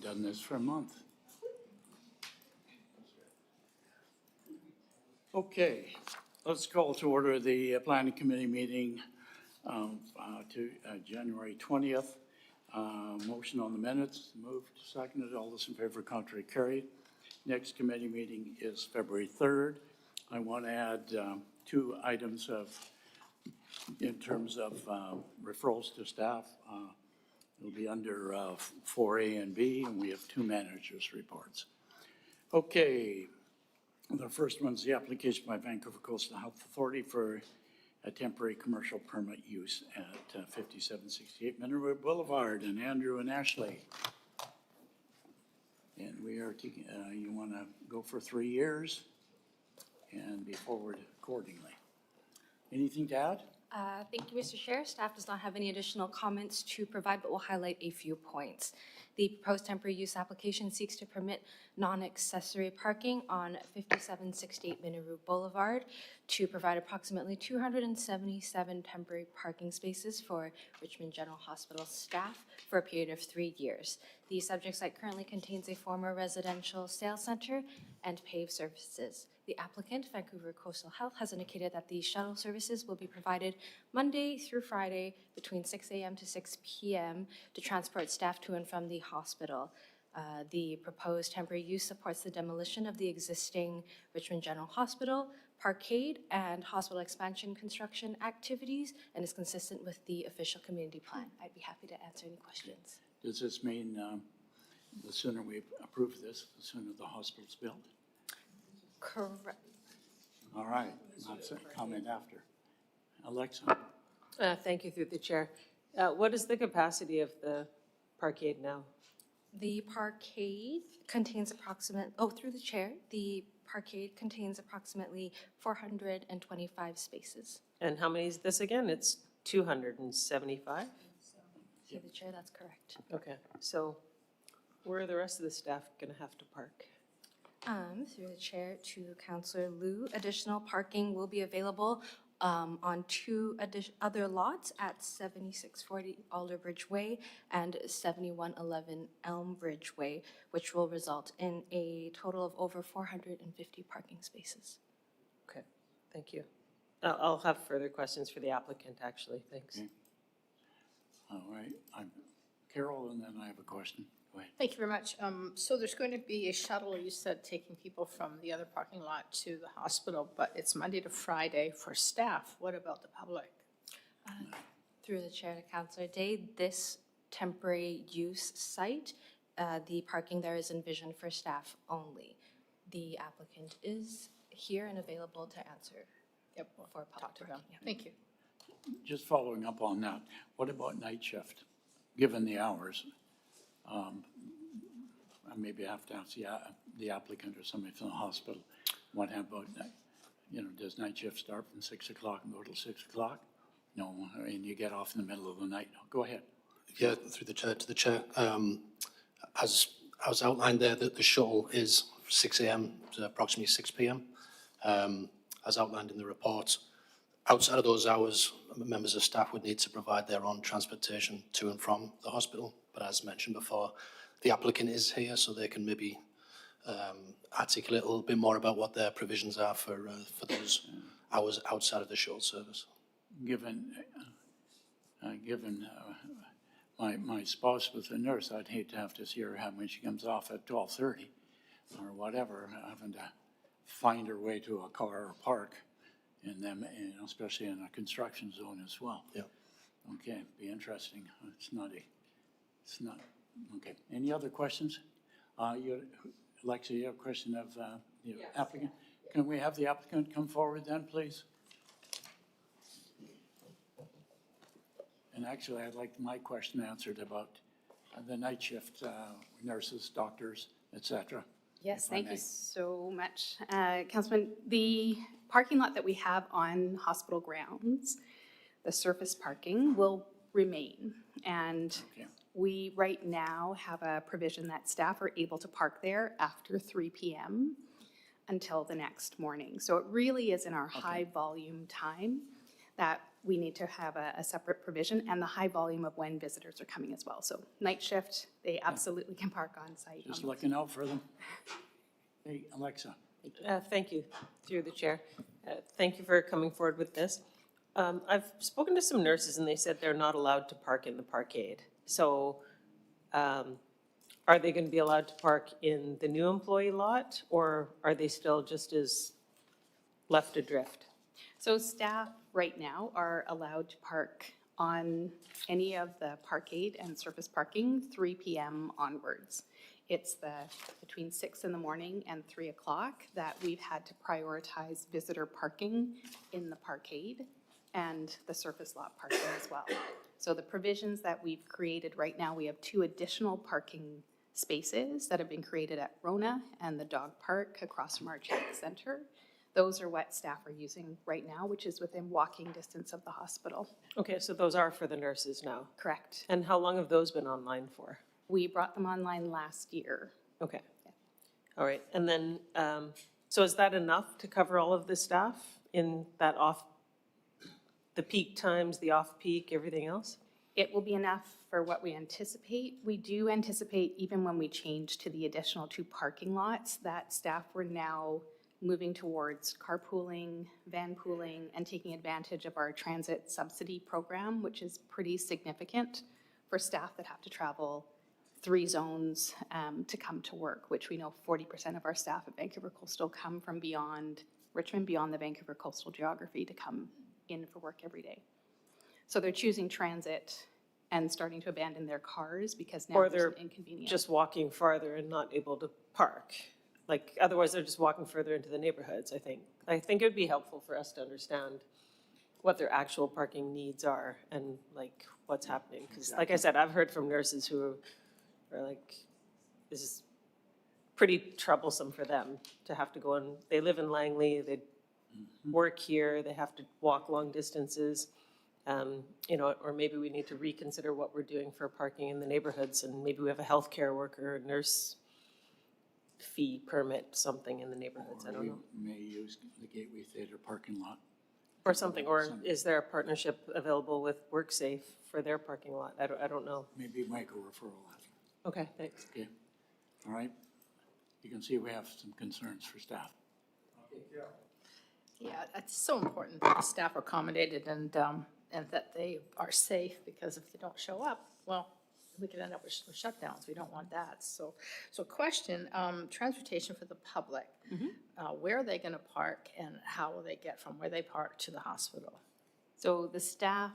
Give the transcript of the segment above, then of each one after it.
done this for a month. Okay, let's call to order the planning committee meeting to January 20th. Motion on the minutes, moved, seconded, all those in favor, contrary, carried. Next committee meeting is February 3rd. I want to add two items in terms of referrals to staff. It'll be under 4A and B, and we have two managers' reports. Okay, the first one's the application by Vancouver Coastal Health Authority for a temporary commercial permit use at 5768 Mineral Boulevard, and Andrew and Ashley. And we are taking, you want to go for 3 years and be forward accordingly. Anything to add? Thank you, Mr. Chair. Staff does not have any additional comments to provide, but will highlight a few points. The proposed temporary use application seeks to permit non-accessory parking on 5768 Mineru Boulevard to provide approximately 277 temporary parking spaces for Richmond General Hospital staff for a period of 3 years. The subject site currently contains a former residential sales center and paved services. The applicant, Vancouver Coastal Health, has indicated that the shuttle services will be provided Monday through Friday between 6 a.m. to 6 p.m. to transport staff to and from the hospital. The proposed temporary use supports the demolition of the existing Richmond General Hospital, parkade, and hospital expansion construction activities, and is consistent with the official community plan. I'd be happy to answer any questions. Does this mean the sooner we approve this, the sooner the hospital's built? Correct. All right, that's a comment after. Alexa? Thank you, through the chair. What is the capacity of the parkade now? The parkade contains through the chair, the parkade contains approximately 425 spaces. And how many is this again? It's 275? Through the chair, that's correct. Okay, so where are the rest of the staff going to have to park? Through the chair to Councillor Liu, additional parking will be available on two other lots at 7640 Alderbridge Way and 7111 Elmbridge Way, which will result in a total of over 450 parking spaces. Okay, thank you. I'll have further questions for the applicant, actually. Thanks. Okay. All right, I'm Carol, and then I have a question. Go ahead. Thank you very much. So there's going to be a shuttle, you said, taking people from the other parking lot to the hospital, but it's Monday to Friday for staff. What about the public? Through the chair to Councillor Day, this temporary use site, the parking there is envisioned for staff only. The applicant is here and available to answer Yep, we'll for talk public to them. parking. Yeah. Thank you. Just following up on that, what about night shift, given the hours? Maybe I have to ask the applicant or somebody from the hospital, what about, does night shift start from 6 o'clock and go till 6 o'clock? No, and you get off in the middle of the night. Go ahead. Yeah, through the chair to the chair. As outlined there, that the shuttle is 6 a.m. to approximately 6 p.m. As outlined in the report, outside of those hours, members of staff would need to provide their own transportation to and from the hospital. But as mentioned before, the applicant is here, so they can maybe articulate a little bit more about what their provisions are for those hours outside of the shuttle service. Given my spouse was a nurse, I'd hate to have to see her when she comes off at 12:30 or whatever, having to find her way to a car or park, and then, especially in a construction zone as well. Yeah. Okay, be interesting. It's not, okay. Any other questions? Alexa, you have a question of the applicant? Can we have the applicant come forward then, please? And actually, I'd like my question answered about the night shift nurses, doctors, et cetera. Yes, thank you so much, Councilman. The parking lot that we have on hospital grounds, the surface parking, will remain. And we right now have a provision that staff are able to park there after 3 p.m. until the next morning. So it really is in our high volume time that we need to have a separate provision and the high volume of when visitors are coming as well. So night shift, they absolutely can park on site. Just looking out for them. Hey, Alexa. Thank you, through the chair. Thank you for coming forward with this. I've spoken to some nurses and they said they're not allowed to park in the parkade. So are they going to be allowed to park in the new employee lot, or are they still just as left adrift? So staff right now are allowed to park on any of the parkade and surface parking 3 p.m. onwards. It's between 6 in the morning and 3 o'clock that we've had to prioritize visitor parking in the parkade and the surface lot parking as well. So the provisions that we've created right now, we have 2 additional parking spaces that have been created at Rona and the dog park across from our Civic Center. Those are what staff are using right now, which is within walking distance of the hospital. Okay, so those are for the nurses now. Correct. And how long have those been online for? We brought them online last year. Okay. All right, and then, so is that enough to cover all of the staff in that the peak times, the off-peak, everything else? It will be enough for what we anticipate. We do anticipate, even when we change to the additional 2 parking lots, that staff were now moving towards carpooling, van pooling, and taking advantage of our transit subsidy program, which is pretty significant for staff that have to travel 3 zones to come to work, which we know 40% of our staff at Vancouver Coastal come from beyond Richmond, beyond the Vancouver Coastal geography to come in for work every day. So they're choosing transit and starting to abandon their cars because now Or there's an they're inconvenience. just walking farther and not able to park? Like, otherwise they're just walking further into the neighborhoods, I think. I think it would be helpful for us to understand what their actual parking needs are and like what's happening. Because like I said, I've heard from nurses who are like, this is pretty troublesome for them to have to go and, they live in Langley, they work here, they have to walk long distances. You know, or maybe we need to reconsider what we're doing for parking in the neighborhoods, and maybe we have a healthcare worker, a nurse fee permit, something in the neighborhoods, I don't know. We may use the Gateway Theatre parking lot. Or something, or is there a partnership available with WorkSafe for their parking lot? I don't know. Maybe micro referral. Okay, thanks. Okay, all right. You can see we have some concerns for staff. Yeah, it's so important that the staff are accommodated and that they are safe, because if they don't show up, well, we could end up with shutdowns. We don't want that. So question, transportation for the public. Where are they going to park and how will they get from where they park to the hospital? So the staff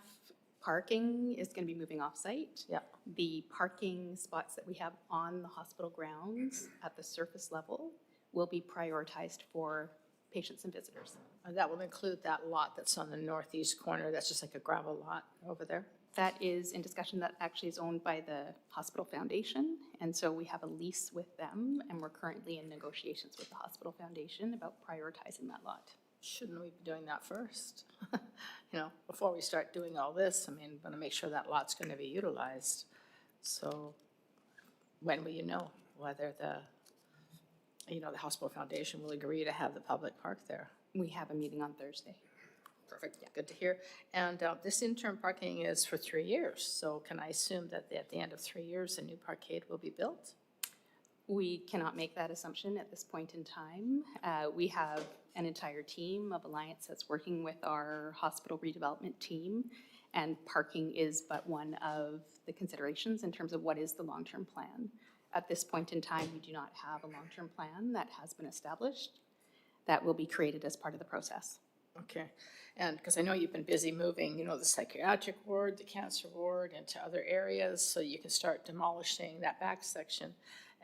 parking is going to be moving off-site. Yeah. The parking spots that we have on the hospital grounds at the surface level will be prioritized for patients and visitors. And that will include that lot that's on the northeast corner. That's just like a gravel lot over there. That is in discussion. That actually is owned by the Hospital Foundation. And so we have a lease with them, and we're currently in negotiations with the Hospital Foundation about prioritizing that lot. Shouldn't we be doing that first? You know, before we start doing all this, I mean, we want to make sure that lot's going to be utilized. So when will you know whether the Hospital Foundation will agree to have the public park there? We have a meeting on Thursday. Perfect, good to hear. And this interim parking is for 3 years, so can I assume that at the end of 3 years, a new parkade will be built? We cannot make that assumption at this point in time. We have an entire team of Alliance that's working with our hospital redevelopment team, and parking is but one of the considerations in terms of what is the long-term plan. At this point in time, we do not have a long-term plan that has been established that will be created as part of the process. Okay, and because I know you've been busy moving, the psychiatric ward, the cancer ward, into other areas, so you can start demolishing that back section.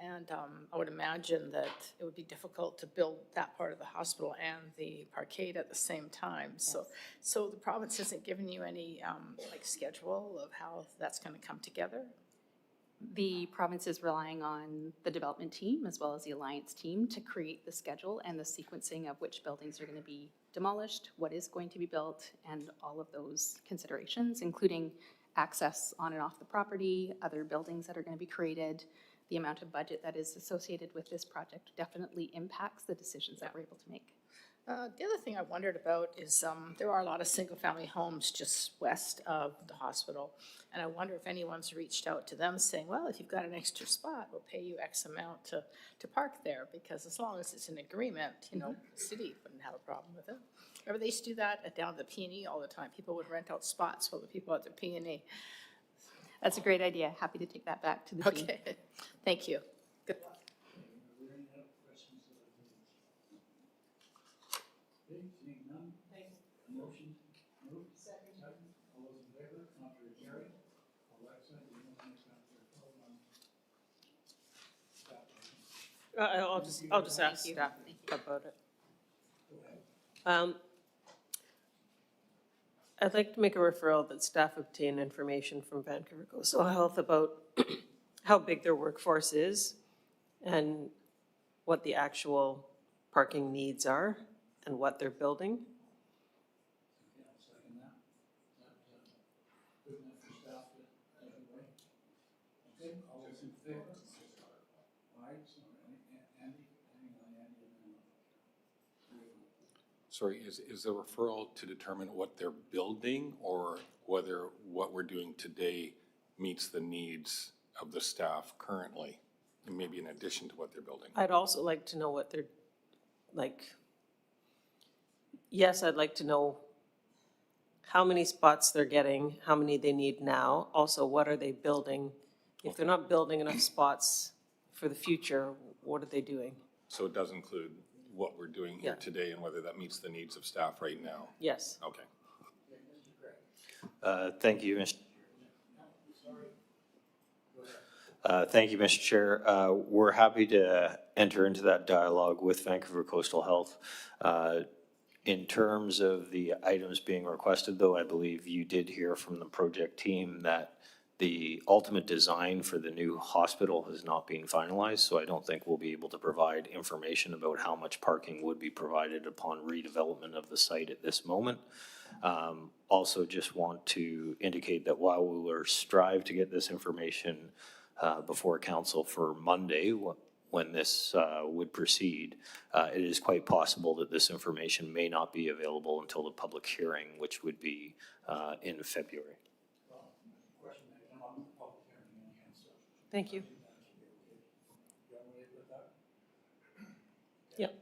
And I would imagine that it would be difficult to build that part of the hospital and the parkade at the same time. So the province isn't giving you any schedule of how that's going to come together? The province is relying on the development team as well as the Alliance team to create the schedule and the sequencing of which buildings are going to be demolished, what is going to be built, and all of those considerations, including access on and off the property, other buildings that are going to be created. The amount of budget that is associated with this project definitely impacts the decisions that we're able to make. The other thing I wondered about is there are a lot of single-family homes just west of the hospital. And I wonder if anyone's reached out to them saying, well, if you've got an extra spot, we'll pay you X amount to park there. Because as long as it's an agreement, you know, the city wouldn't have a problem with it. Remember, they used to do that down at the P&E all the time. People would rent out spots for the people at the P&E. That's a great idea. Happy to take that back to the team. Okay, thank you. Good luck. Okay, seeing none. Motion moved. Second. All those in favor, contrary carried. Alexa, do you want to make that I'll just ask staff about it. I'd like to make a referral that staff obtain information from Vancouver Coastal Health about how big their workforce is and what the actual parking needs are and what they're building. Yeah, I'll second that. Is that good enough for staff to take it away? Okay, all those in favor? All right, so Andy, Sorry, is the referral to determine what they're building or whether what we're doing today meets the needs of the staff currently? And maybe in addition to what they're building? I'd also like to know what they're, like, yes, I'd like to know how many spots they're getting, how many they need now. Also, what are they building? If they're not building enough spots for the future, what are they doing? So it does include what we're doing here Yeah. today and whether that meets the needs of staff right now? Yes. Okay. Thank you, Mr. Thank you, Mr. Chair. We're happy to enter into that dialogue with Vancouver Coastal Health. In terms of the items being requested, though, I believe you did hear from the project team that the ultimate design for the new hospital has not been finalized, so I don't think we'll be able to provide information about how much parking would be provided upon redevelopment of the site at this moment. Also just want to indicate that while we will strive to get this information before council for Monday, when this would proceed, it is quite possible that this information may not be available until the public hearing, which would be in February. Thank you. Yep.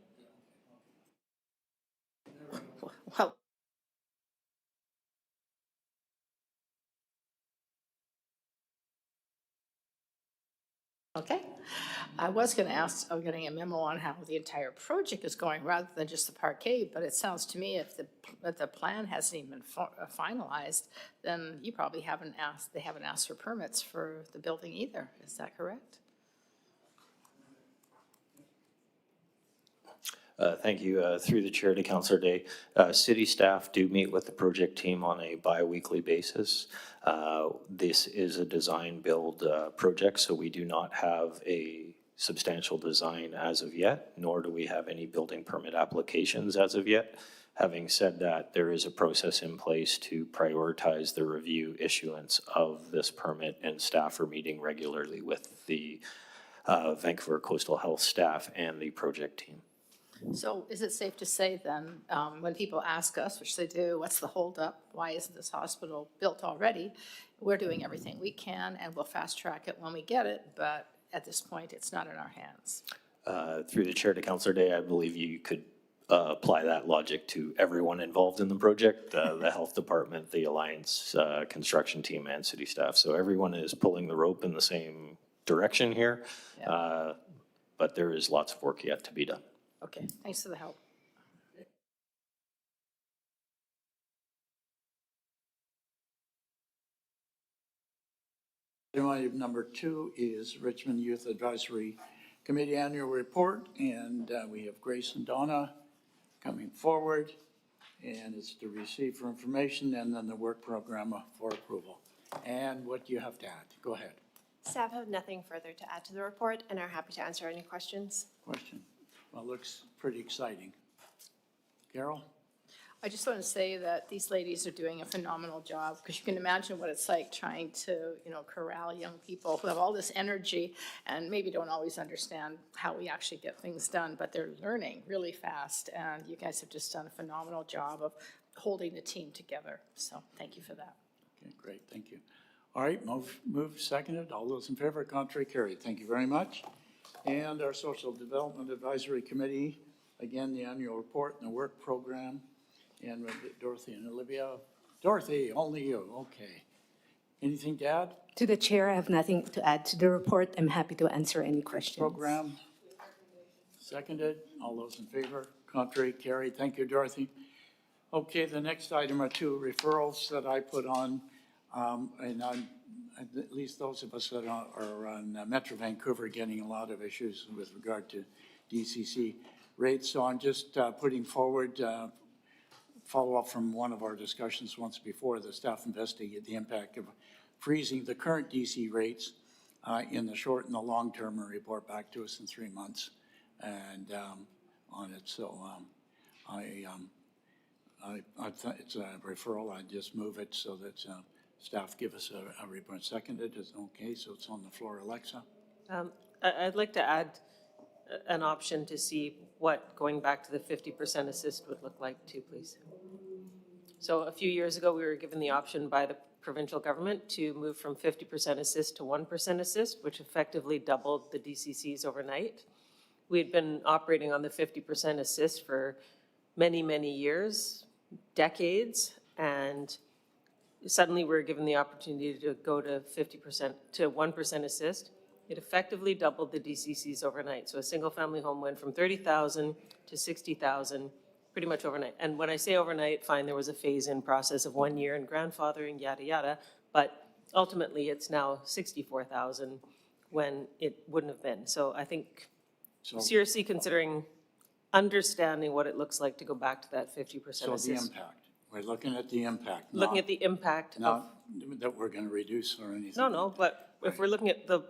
Well, okay. I was going to ask, I'm getting a memo on how the entire project is going rather than just the parkade, but it sounds to me if the plan hasn't even been finalized, then you probably they haven't asked for permits for the building either. Is that correct? Thank you. Through the chair to Councillor Day, city staff do meet with the project team on a bi-weekly basis. This is a design build project, so we do not have a substantial design as of yet, nor do we have any building permit applications as of yet. Having said that, there is a process in place to prioritize the review issuance of this permit, and staff are meeting regularly with the Vancouver Coastal Health staff and the project team. So is it safe to say then, when people ask us, which they do, what's the holdup? Why isn't this hospital built already? We're doing everything we can and we'll fast track it when we get it, but at this point, it's not in our hands. Through the chair to Councillor Day, I believe you could apply that logic to everyone involved in the project, the health department, the Alliance construction team, and city staff. So everyone is pulling the rope in the same direction here, but there is lots of work yet to be done. Okay, thanks for the help. Item number 2 is Richmond Youth Advisory Committee Annual Report, and we have Grace and Donna coming forward, and it's to receive for information and then the work program for approval. And what do you have to add? Go ahead. Staff have nothing further to add to the report and are happy to answer any questions. Question. Well, it looks pretty exciting. Carol? I just want to say that these ladies are doing a phenomenal job, because you can imagine what it's like trying to, corral young people who have all this energy and maybe don't always understand how we actually get things done, but they're learning really fast, and you guys have just done a phenomenal job of holding the team together, so thank you for that. Okay, great, thank you. All right, moved, seconded. All those in favor, contrary, carried. Thank you very much. And our Social Development Advisory Committee, again, the annual report and the work program. And with Dorothy and Olivia. Dorothy, only you, okay. Anything to add? To the chair, I have nothing to add to the report. I'm happy to answer any questions. Program, seconded. All those in favor, contrary, carried. Thank you, Dorothy. Okay, the next item are two referrals that I put on, and at least those of us that are on Metro Vancouver getting a lot of issues with regard to DCC rates. So I'm just putting forward follow-up from one of our discussions once before. The staff investigated the impact of freezing the current DC rates in the short and the long term, and report back to us in 3 months and on it. So it's a referral. I just move it so that staff give us a report. Seconded is okay, so it's on the floor. Alexa? I'd like to add an option to see what going back to the 50% assist would look like too, please. So a few years ago, we were given the option by the provincial government to move from 50% assist to 1% assist, which effectively doubled the DCCs overnight. We had been operating on the 50% assist for many, many years, decades, and suddenly we were given the opportunity to go to 50% to 1% assist. It effectively doubled the DCCs overnight. So a single family home went from 30,000 to 60,000 pretty much overnight. And when I say overnight, fine, there was a phase-in process of 1 year and grandfathering, yada, yada, but ultimately it's now 64,000 when it wouldn't have been. So I think seriously considering understanding what it looks like to go back to that 50% So assist. the impact. We're looking at the impact. Looking at the impact of, Not that we're going to reduce or anything. no, but if we're looking at the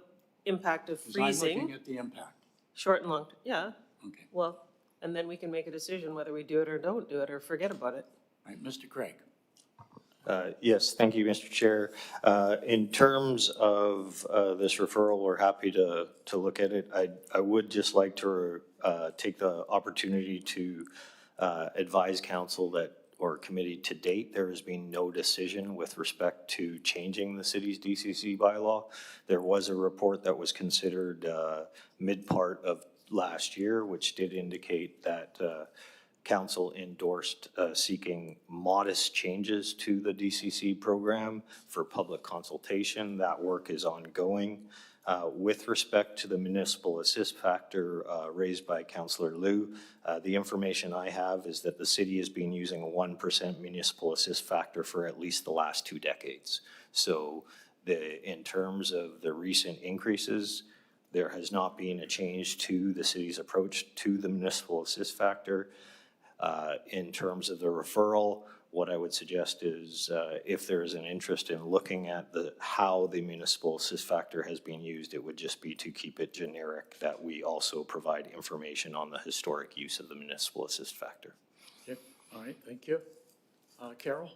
impact of 'Cause I'm looking freezing, at the impact. short and long, yeah, Okay. well, and then we can make a decision whether we do it or don't do it or forget about it. All right, Mr. Craig. Yes, thank you, Mr. Chair. In terms of this referral, we're happy to look at it. I would just like to take the opportunity to advise council that, or committee, to date, there has been no decision with respect to changing the city's DCC bylaw. There was a report that was considered mid-part of last year, which did indicate that council endorsed seeking modest changes to the DCC program for public consultation. That work is ongoing. With respect to the municipal assist factor raised by Councillor Liu, the information I have is that the city has been using a 1% municipal assist factor for at least the last 2 decades. So in terms of the recent increases, there has not been a change to the city's approach to the municipal assist factor. In terms of the referral, what I would suggest is if there is an interest in looking at how the municipal assist factor has been used, it would just be to keep it generic, that we also provide information on the historic use of the municipal assist factor. Okay, all right, thank you. Carol?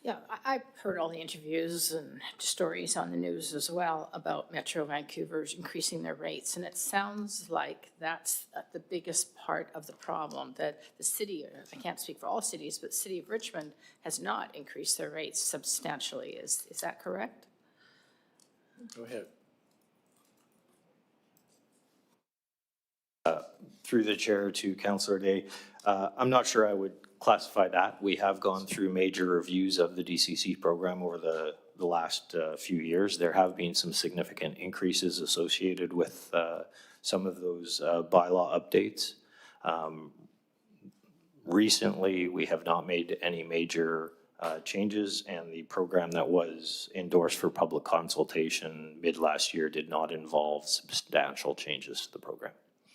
Yeah, I've heard all the interviews and stories on the news as well about Metro Vancouver's increasing their rates, and it sounds like that's the biggest part of the problem, that the city, I can't speak for all cities, but the city of Richmond has not increased their rates substantially. Is that correct? Go ahead. Through the chair to Councillor Day, I'm not sure I would classify that. We have gone through major reviews of the DCC program over the last few years. There have been some significant increases associated with some of those bylaw updates. Recently, we have not made any major changes, and the program that was endorsed for public consultation mid last year did not involve substantial changes to the program.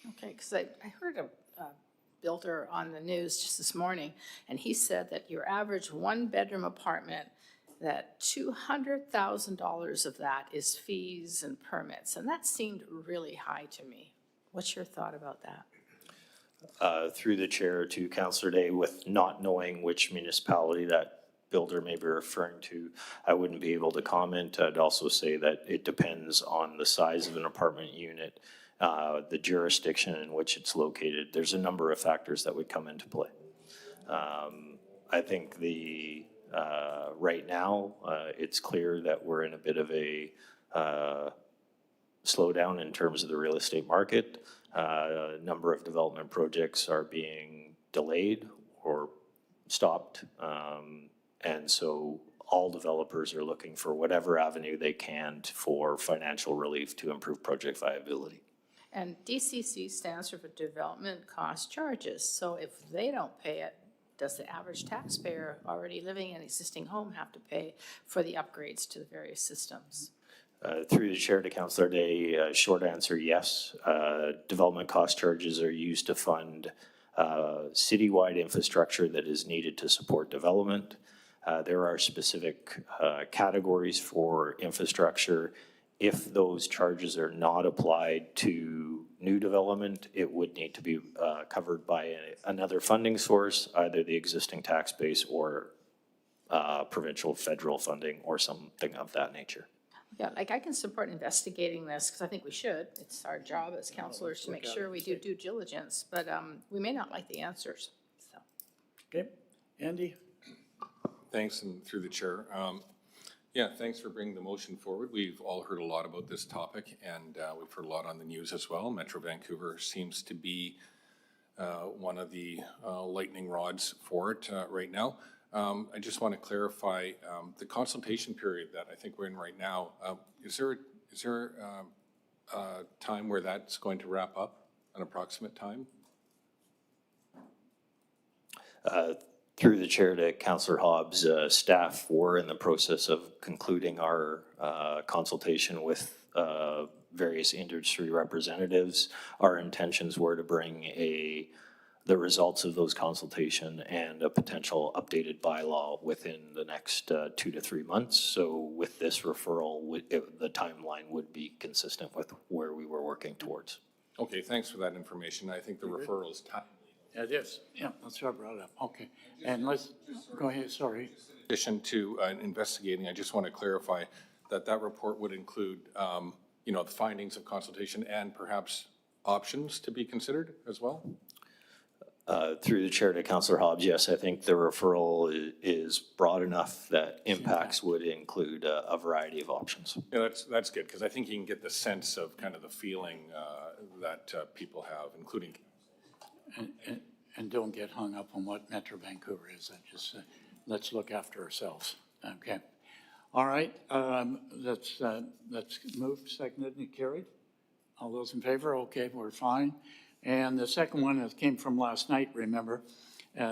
Okay, because I heard a builder on the news just this morning, and he said that your average one-bedroom apartment, that $200,000 of that is fees and permits, and that seemed really high to me. What's your thought about that? through the chair to Councillor Day, with not knowing which municipality that builder may be referring to, I wouldn't be able to comment. I'd also say that it depends on the size of an apartment unit, the jurisdiction in which it's located. There's a number of factors that would come into play. I think right now, it's clear that we're in a bit of a slowdown in terms of the real estate market. A number of development projects are being delayed or stopped. And so all developers are looking for whatever avenue they can for financial relief to improve project viability. And DCC stands for Development Cost Charges. So if they don't pay it, does the average taxpayer already living in an existing home have to pay for the upgrades to the various systems? Through the chair to Councillor Day, short answer, yes. Development cost charges are used to fund citywide infrastructure that is needed to support development. There are specific categories for infrastructure. If those charges are not applied to new development, it would need to be covered by another funding source, either the existing tax base or provincial, federal funding or something of that nature. Yeah, like I can support investigating this because I think we should. It's our job as counselors to make sure we do due diligence, but we may not like the answers, so. Okay, Andy? Thanks, and through the chair. Yeah, thanks for bringing the motion forward. We've all heard a lot about this topic, and we've heard a lot on the news as well. Metro Vancouver seems to be one of the lightning rods for it right now. I just want to clarify the consultation period that I think we're in right now. Is there a time where that's going to wrap up, an approximate time? Through the chair to Councillor Hobbs, staff were in the process of concluding our consultation with various industry representatives. Our intentions were to bring the results of those consultation and a potential updated bylaw within the next 2 to 3 months. So with this referral, the timeline would be consistent with where we were working towards. Okay, thanks for that information. I think the referral is timely. It is, yeah, that's what I brought up, okay. And let's, go ahead, sorry. In addition to investigating, I just want to clarify that that report would include, the findings of consultation and perhaps options to be considered as well? Through the chair to Councillor Hobbs, yes, I think the referral is broad enough that impacts would include a variety of options. Yeah, that's good, because I think you can get the sense of kind of the feeling that people have, including. And don't get hung up on what Metro Vancouver is. Let's look after ourselves, okay? All right, let's move, seconded and carried. All those in favor, okay, we're fine. And the second one that came from last night, remember,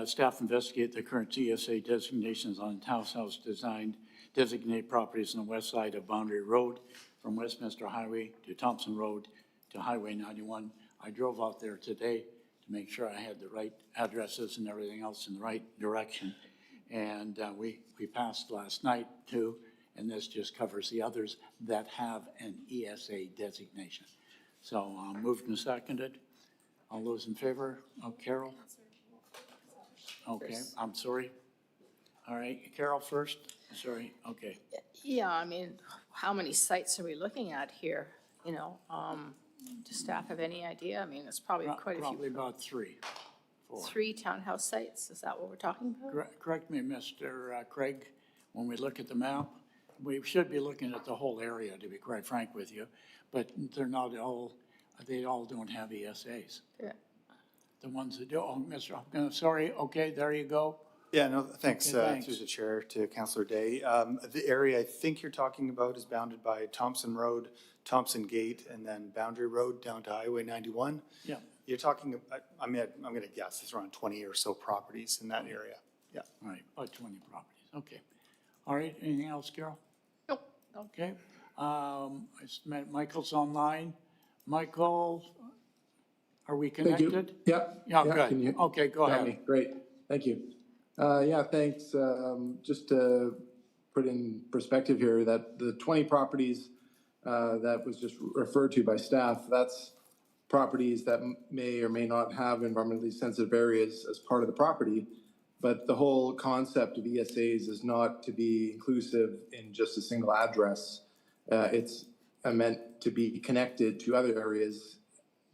staff investigate the current CSA designations on townhouse designated properties on the west side of Boundary Road from Westminster Highway to Thompson Road to Highway 91. I drove out there today to make sure I had the right addresses and everything else in the right direction. And we passed last night too, and this just covers the others that have an ESA designation. So moved and seconded. All those in favor? Oh, Carol? Okay, I'm sorry. All right, Carol first. Sorry, okay. Yeah, I mean, how many sites are we looking at here? Does staff have any idea? I mean, it's probably quite a Probably few. about 3, 4. 3 townhouse sites, is that what we're talking about? Correct me, Mr. Craig, when we look at the map, we should be looking at the whole area, to be quite frank with you, but they're not all, they all don't have ESAs. Yeah. The ones that do, sorry, okay, there you go. Yeah, no, thanks, Okay, thanks. through the chair to Councillor Day. The area I think you're talking about is bounded by Thompson Road, Thompson Gate, and then Boundary Road down to Highway 91. Yeah, You're talking, I'm gonna guess, it's around 20 or so properties in that area. Yeah. all right, about 20 properties, okay. All right, anything else, Carol? Nope. Okay, Michael's online. Michael, are we Thank you. connected? Yep. Yeah, Yep, good. can you- Okay, go got ahead. me. Great, thank you. Yeah, thanks. Just to put in perspective here, that the 20 properties that was just referred to by staff, that's properties that may or may not have environmentally sensitive areas as part of the property. But the whole concept of ESAs is not to be inclusive in just a single address. It's meant to be connected to other areas,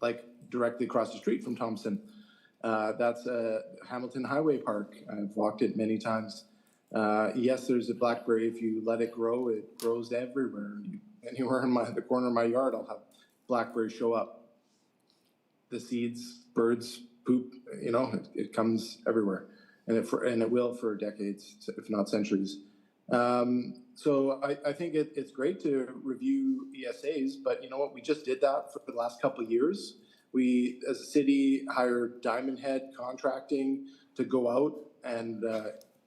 like directly across the street from Thompson. That's Hamilton Highway Park. I've walked it many times. Yes, there's a blackberry. If you let it grows everywhere. Anywhere in the corner of my yard, I'll have blackberry show up. The seeds, birds, poop, it comes everywhere. And it will for decades, if not centuries. So I think it's great to review ESAs, but you know what? We just did that for the last couple of years. We, as a city, hired Diamond Head Contracting to go out and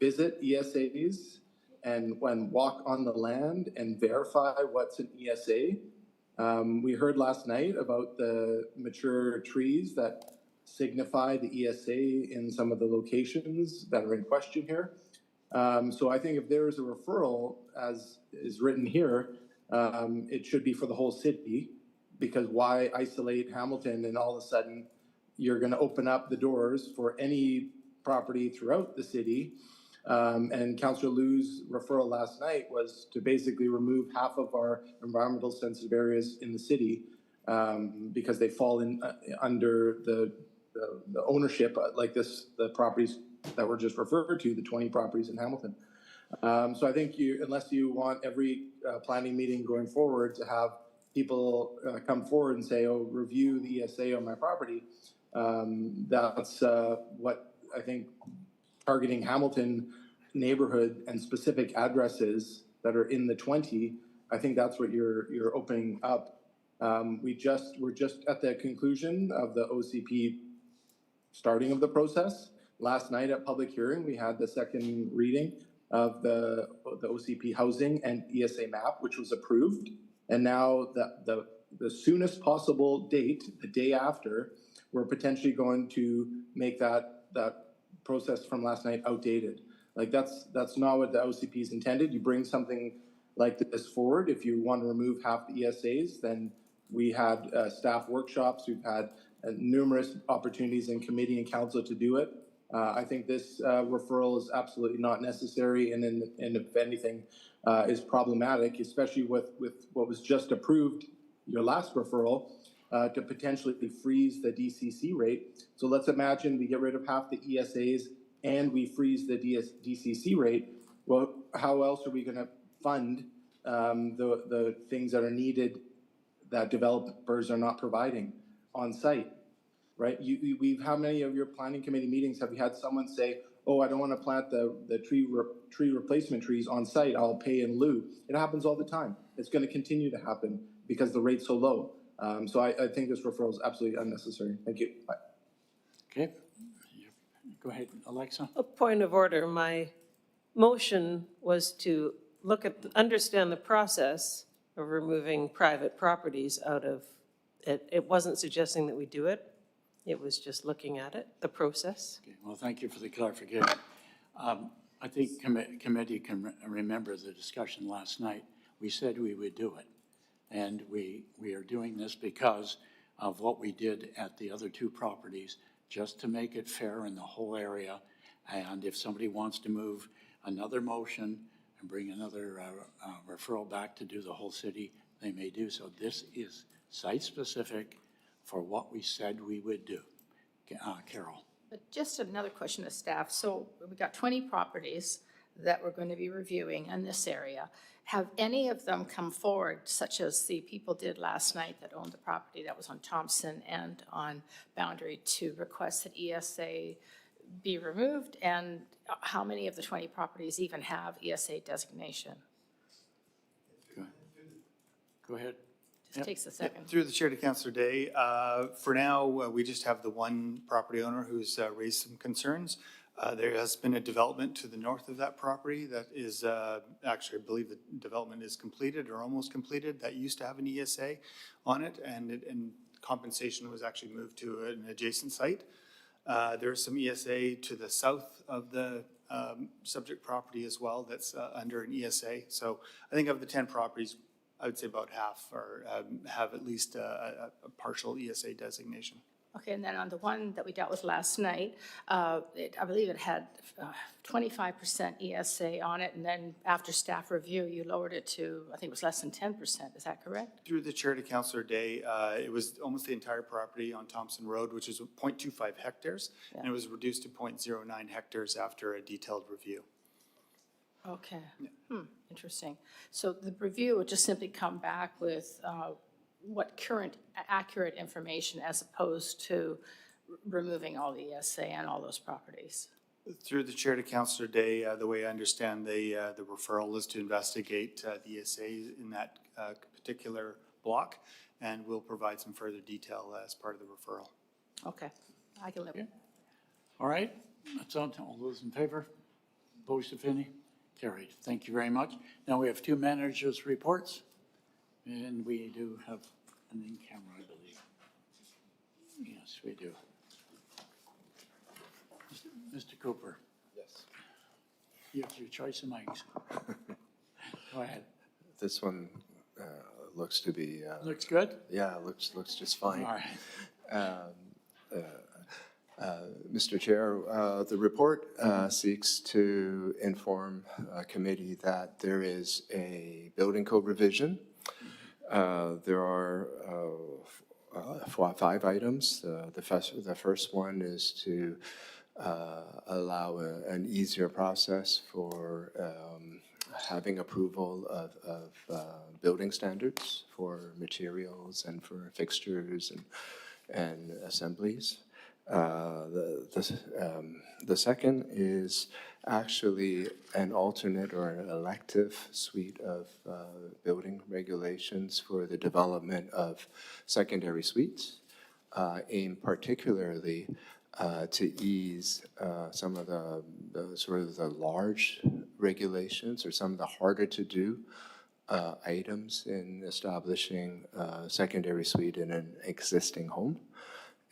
visit ESAs and walk on the land and verify what's an ESA. We heard last night about the mature trees that signify the ESA in some of the locations that are in question here. So I think if there is a referral, as is written here, it should be for the whole city, because why isolate Hamilton and all of a sudden you're going to open up the doors for any property throughout the city. And Councillor Liu's referral last night was to basically remove half of our environmental sensitive areas in the city because they fall in under the ownership like the properties that were just referred to, the 20 properties in Hamilton. So I think unless you want every planning meeting going forward to have people come forward and say, oh, review the ESA on my property, that's what I think targeting Hamilton neighborhood and specific addresses that are in the 20, I think that's what you're opening up. We're just at the conclusion of the OCP starting of the process. Last night at public hearing, we had the second reading of the OCP housing and ESA map, which was approved. And now the soonest possible date, the day after, we're potentially going to make that process from last night outdated. Like that's not what the OCP is intended. You bring something like this forward. If you want to remove half the ESAs, then we had staff workshops. We've had numerous opportunities in committee and council to do it. I think this referral is absolutely not necessary, and if anything, is problematic, especially with what was just approved, your last referral, to potentially freeze the DCC rate. So let's imagine we get rid of half the ESAs and we freeze the DCC rate. Well, how else are we going to fund the things that are needed that developers are not providing on site? Right? How many of your planning committee meetings have you had someone say, oh, I don't want to plant the tree replacement trees on site, I'll pay in lieu? It happens all the time. It's going to continue to happen because the rate's so low. So I think this referral is absolutely unnecessary. Thank you. Bye. Okay. Go ahead, Alexa. A point of order. My motion was to understand the process of removing private properties out of it. It wasn't suggesting that we do it. It was just looking at it, the process. Okay. Well, thank you for the clarification. I think committee can remember the discussion last night. We said we would do it. And we are doing this because of what we did at the other two properties, just to make it fair in the whole area. And if somebody wants to move another motion and bring another referral back to do the whole city, they may do so. This is site-specific for what we said we would do. Carol. But just another question to staff. So we've got 20 properties that we're going to be reviewing in this area. Have any of them come forward, such as the people did last night that owned the property that was on Thompson and on Boundary, to request that ESA be removed? And how many of the 20 properties even have ESA designation? Go ahead. Just takes a second. Through the chair to Councillor Day, for now, we just have the one property owner who's raised some concerns. There has been a development to the north of that property that is, actually, I believe the development is completed or almost completed, that used to have an ESA on it, and compensation was actually moved to an adjacent site. There's some ESA to the south of the subject property as well that's under an ESA. So I think of the 10 properties, I would say about half are, have at least a partial ESA designation. Okay, and then on the one that we dealt with last night, I believe it had 25% ESA on it, and then after staff review, you lowered it to, I think it was less than 10%, is that correct? Through the chair to Councillor Day, it was almost the entire property on Thompson Road, which is 0.25 hectares, and it was reduced to 0.09 hectares after a detailed review. Okay, interesting. So the review would just simply come back with what current accurate information as opposed to removing all the ESA and all those properties? Through the chair to Councillor Day, the way I understand the referral is to investigate the ESA in that particular block, and we'll provide some further detail as part of the referral. Okay, I can live with it. All right, that's on. All those in favor? Opposed, if any? Carried. Thank you very much. Now we have two managers' reports, and we do have an in-camera, I believe. Yes, we do. Mr. Cooper. Yes. You have your choice of mics. Go ahead. This one looks to be, Looks good? yeah, looks just fine. All right. Mr. Chair, the report seeks to inform committee that there is a building code revision. There are 5 items. The first one is to allow an easier process for having approval of building standards for materials and for fixtures and assemblies. The second is actually an alternate or an elective suite of building regulations for the development of secondary suites, aimed particularly to ease some of the sort of the large regulations or some of the harder to do items in establishing a secondary suite in an existing home.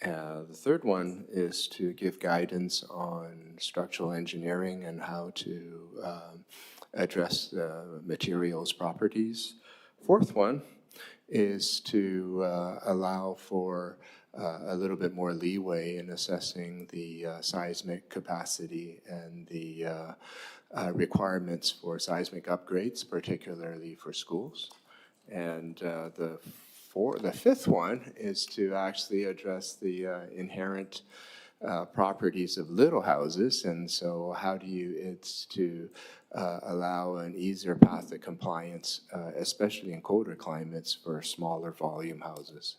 The third one is to give guidance on structural engineering and how to address the materials properties. Fourth one is to allow for a little bit more leeway in assessing the seismic capacity and the requirements for seismic upgrades, particularly for schools. And the fifth one is to actually address the inherent properties of little houses, and so it's to allow an easier path to compliance, especially in colder climates for smaller volume houses.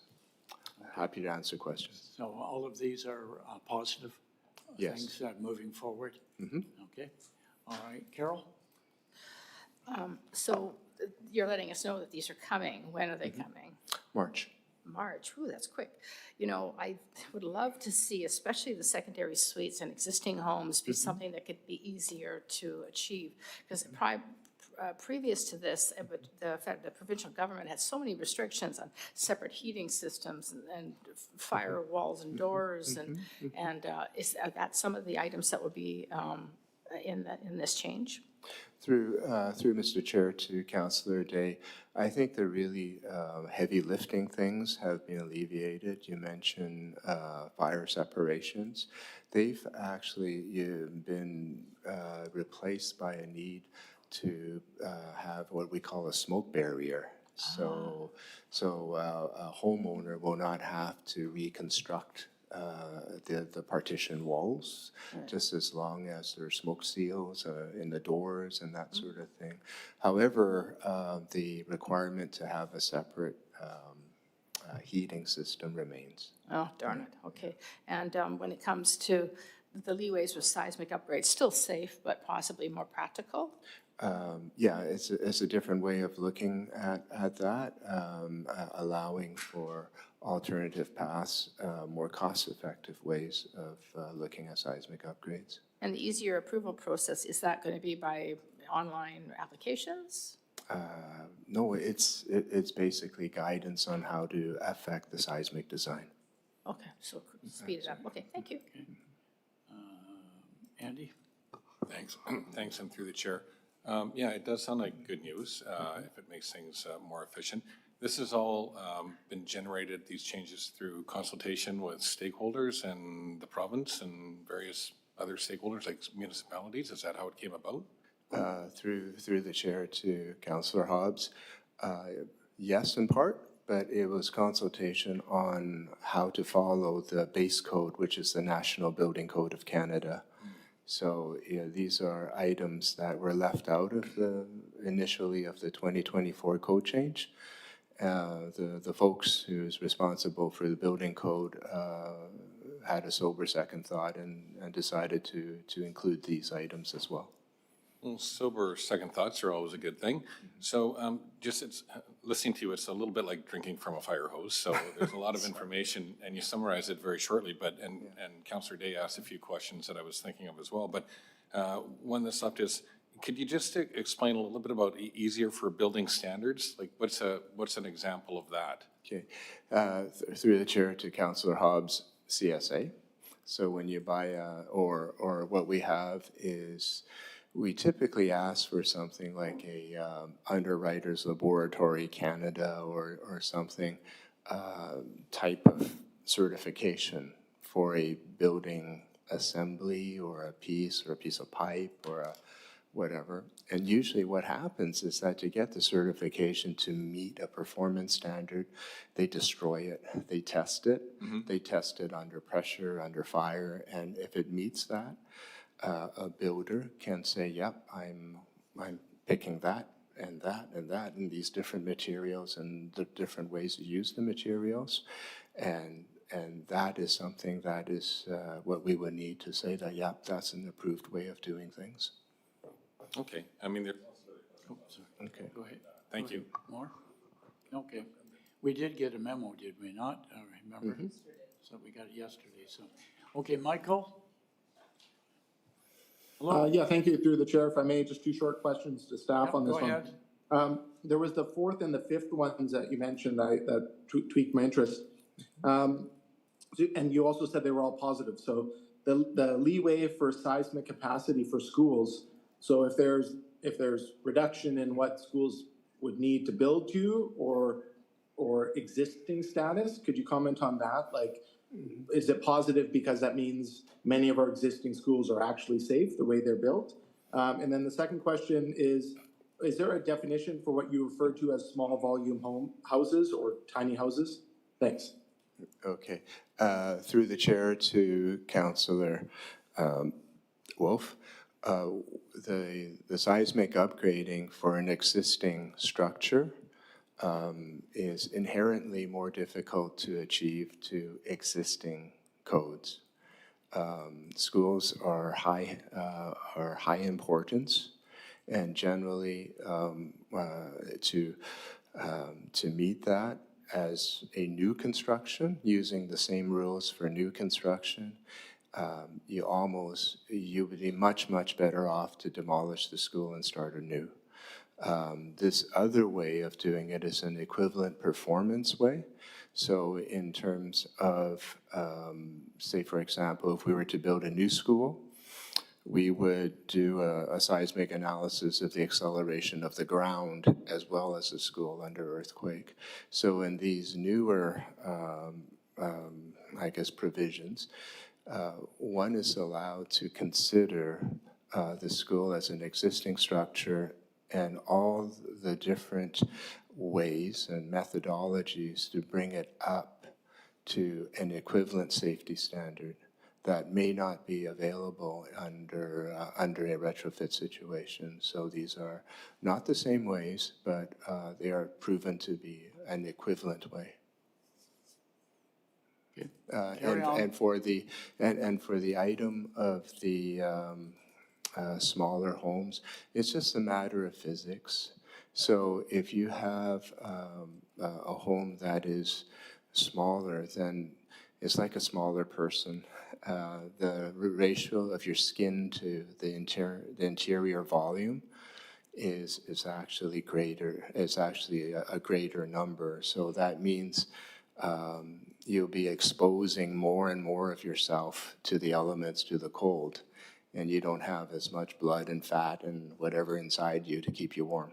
Happy to answer questions. So all of these are positive Yes. things moving forward? Mhm. Okay. All right, Carol? So you're letting us know that these are coming. When are they coming? March. March, ooh, that's quick. You know, I would love to see, especially the secondary suites and existing homes, be something that could be easier to achieve. Because previous to this, the provincial government had so many restrictions on separate heating systems and fire walls and doors, and is that some of the items that would be in this change? Through Mr. Chair to Councillor Day, I think the really heavy lifting things have been alleviated. You mentioned fire separations. They've actually be replaced by a need to have what we call a smoke barrier. So a homeowner will not have to reconstruct the partition walls, just as long as there are smoke seals in the doors and that sort of thing. However, the requirement to have a separate heating system remains. Oh, darn it, okay. And when it comes to the leeways with seismic upgrades, still safe, but possibly more practical? Yeah, it's a different way of looking at that, allowing for alternative paths, more cost-effective ways of looking at seismic upgrades. And the easier approval process, is that going to be by online applications? No, it's basically guidance on how to affect the seismic design. Okay, so speed it up. Okay, thank you. Andy? Thanks, and through the chair. Yeah, it does sound like good news, if it makes things more efficient. This has all been generated, these changes, through consultation with stakeholders and the province and various other stakeholders like municipalities. Is that how it came about? Through the chair to Councillor Hobbs, yes, in part, but it was consultation on how to follow the base code, which is the National Building Code of Canada. So these are items that were left out of initially of the 2024 code change. The folks who's responsible for the building code had a sober second thought and decided to include these items as well. Well, sober second thoughts are always a good thing. So listening to you, it's a little bit like drinking from a fire hose. So there's a lot of information, and you summarize it very shortly. And Councillor Day asked a few questions that I was thinking of as well. But one that's left is, could you just explain a little bit about easier for building standards? Like what's an example of that? Okay, through the chair to Councillor Hobbs, CSA. So when you buy or what we have is, we typically ask for something like a Underwriters Laboratory Canada or something type of certification for a building assembly or a piece of pipe or a whatever. And usually what happens is that to get the certification to meet a performance standard, they destroy it, they test it, they test it under pressure, under fire, and if it meets that, a builder can say, yep, I'm picking that and that and that and these different materials and the different ways to use the materials. And that is something that is what we would need to say that, yep, that's an approved way of doing things. Okay. I mean, Okay. Go ahead. Thank you. More? Okay. We did get a memo, did we not? I remember. So we got it yesterday, so. Okay, Michael? Yeah, thank you, through the chair. If I may, just two short questions to staff on this Go one. ahead. There was the fourth and the fifth ones that you mentioned that tweaked my interest. And you also said they were all positive. So the leeway for seismic capacity for schools. So if there's reduction in what schools would need to build to or existing status, could you comment on that? Like, is it positive because that means many of our existing schools are actually safe the way they're built? And then the second question is there a definition for what you refer to as small volume houses or tiny houses? Thanks. Okay. Through the chair to Councillor Wolf, the seismic upgrading for an existing structure is inherently more difficult to achieve to existing codes. Schools are high importance, and generally to meet that as a new construction, using the same rules for new construction, you would be much better off to demolish the school and start anew. This other way of doing it is an equivalent performance way. So in terms of, say for example, if we were to build a new school, we would do a seismic analysis of the acceleration of the ground as well as the school under earthquake. So in these newer, provisions, one is allowed to consider the school as an existing structure and all the different ways and methodologies to bring it up to an equivalent safety standard that may not be available under a retrofit situation. So these are not the same ways, but they are proven to be an equivalent way. And for the item of the smaller homes, it's just a matter of physics. So if you have a home that is smaller, then it's like a smaller person. The ratio of your skin to the interior volume is actually greater. It's actually a greater number. So that means you'll be exposing more and more of yourself to the elements, to the cold. and you don't have as much blood and fat and whatever inside you to keep you warm.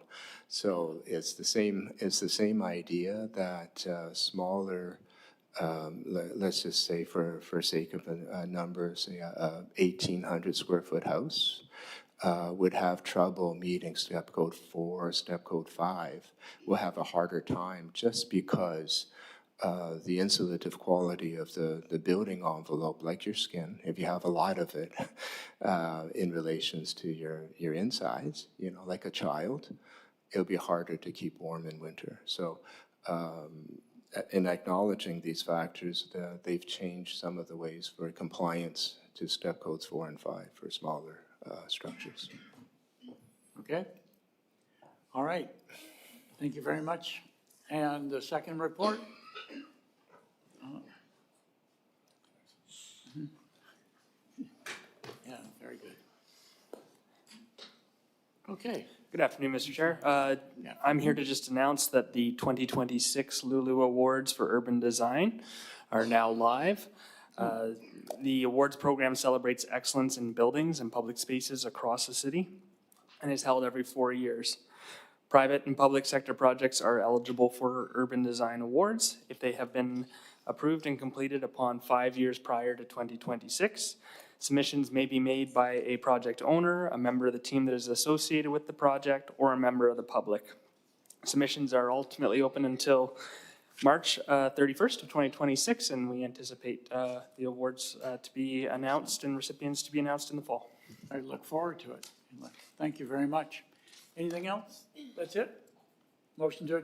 So it's the same idea that smaller, let's just say for sake of a number, say a 1,800 square foot house, would have trouble meeting step code 4, step code 5, will have a harder time just because the insulative quality of the building envelope, like your skin, if you have a lot of it in relations to your insides, you know, like a child, it'll be harder to keep warm in winter. So in acknowledging these factors, they've changed some of the ways for compliance to step codes 4 and 5 for smaller structures. Okay? All right. Thank you very much. And the second report? Yeah, very good. Okay. Good afternoon, Mr. Chair. I'm here to just announce that the 2026 Lulu Awards for Urban Design are now live. The awards program celebrates excellence in buildings and public spaces across the city and is held every 4 years. Private and public sector projects are eligible for urban design awards if they have been approved and completed upon 5 years prior to 2026. Submissions may be made by a project owner, a member of the team that is associated with the project, or a member of the public. Submissions are ultimately open until March 31st of 2026, and we anticipate the awards to be announced and recipients to be announced in the fall. I look forward to it. Thank you very much. Anything else? That's it? Motion to adjourn.